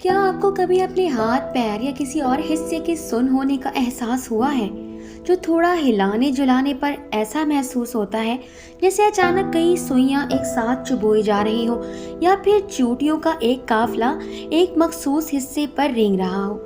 کیا آپ کو کبھی اپنے ہاتھ پیر یا کسی اور حصے کے سن ہونے کا احساس ہوا ہے جو تھوڑا ہلانے جلانے پر ایسا محسوس ہوتا ہے جیسے اچانک کئی سوئیاں ایک ساتھ چبوئی جا رہی ہو یا پھر چیونٹیوں کا ایک قافلہ ایک مخصوص حصے پر رینگ رہا ہو؟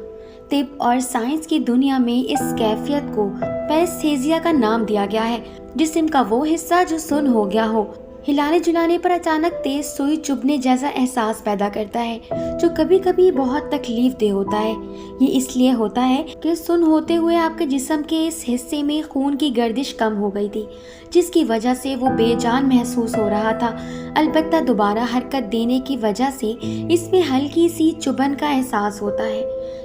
طب اور سائنس کی دنیا میں اس کیفیت کو پیرستھیزیا کا نام دیا گیا ہے۔ جسم کا وہ حصہ جو سن ہو گیا ہو ہلانے جلانے پر اچانک تیز سوئی چبھنے جیسا احساس پیدا کرتا ہے جو کبھی کبھی بہت تکلیف دہ ہوتا ہے۔ یہ اس لیے ہوتا ہے کہ سن ہوتے ہوئے آپ کے جسم کے اس حصے میں خون کی گردش کم ہو گئی تھی، جس کی وجہ سے وہ بے جان محسوس ہو رہا تھا۔ البتہ دوبارہ حرکت دینے کی وجہ سے اس میں ہلکی سی چبھن کا احساس ہوتا ہے۔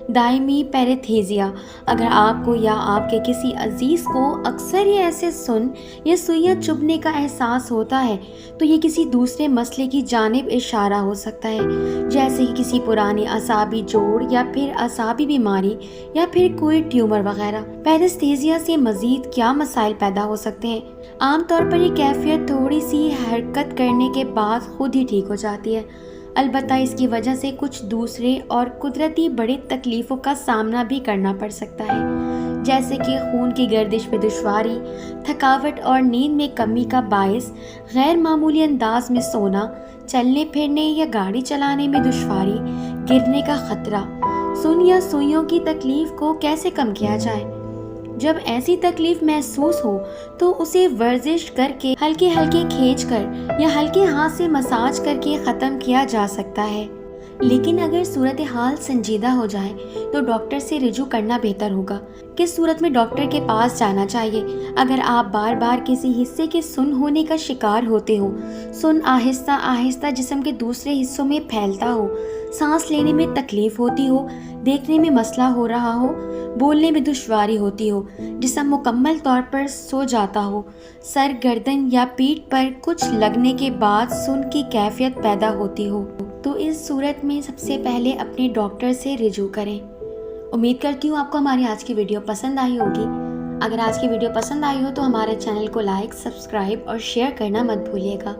دائمی پیرستھیزیا: اگر آپ کو یا آپ کے کسی عزیز کو اکثر یہ ایسے سن یا سوئیاں چبھنے کا احساس ہوتا ہے تو یہ کسی دوسرے مسئلے کی جانب اشارہ ہو سکتا ہے، جیسے کہ کسی پرانے اعصابی جوڑ یا پھر اعصابی بیماری یا پھر کوئی ٹیومر وغیرہ۔ پیرستھیزیا سے مزید کیا مسائل پیدا ہو سکتے ہیں؟ عام طور پر یہ کیفیت تھوڑی سی حرکت کرنے کے بعد خود ہی ٹھیک ہو جاتی ہے، البتہ اس کی وجہ سے کچھ دوسرے اور قدرتی بڑی تکلیفوں کا سامنا بھی کرنا پڑ سکتا ہے، جیسے کہ خون کی گردش میں دشواری، تھکاوٹ اور نیند میں کمی کا باعث غیر معمولی انداز میں سونا، چلنے پھرنے یا گاڑی چلانے میں دشواری، گرنے کا خطرہ۔ سن یا سوئیوں کی تکلیف کو کیسے کم کیا جائے؟ جب ایسی تکلیف محسوس ہو تو اسے ورزش کر کے ہلکے ہلکے کھینچ کر یا ہلکے ہاتھ سے مساج کر کے ختم کیا جا سکتا ہے، لیکن اگر صورتحال سنجیدہ ہو جائے تو ڈاکٹر سے رجوع کرنا بہتر ہوگا۔ کس صورت میں ڈاکٹر کے پاس جانا چاہیے؟ اگر آپ بار بار کسی حصے کے سن ہونے کا شکار ہوتے ہو، سن آہستہ آہستہ جسم کے دوسرے حصوں میں پھیلتا ہو، سانس لینے میں تکلیف ہوتی ہو، دیکھنے میں مسئلہ ہو رہا ہو، بولنے میں دشواری ہوتی ہو، جسم مکمل طور پر سو جاتا ہو، سر، گردن یا پیٹھ پر کچھ لگنے کے بعد سن کی کیفیت پیدا ہوتی ہو، تو اس صورت میں سب سے پہلے اپنے ڈاکٹر سے رجوع کریں۔ امید کرتی ہوں آپ کو ہماری آج کی ویڈیو پسند آئی ہوگی۔ اگر آج کی ویڈیو پسند آئی ہو تو ہمارے چینل کو لائک، سبسکرائب اور شیئر کرنا مت بھولیے گا۔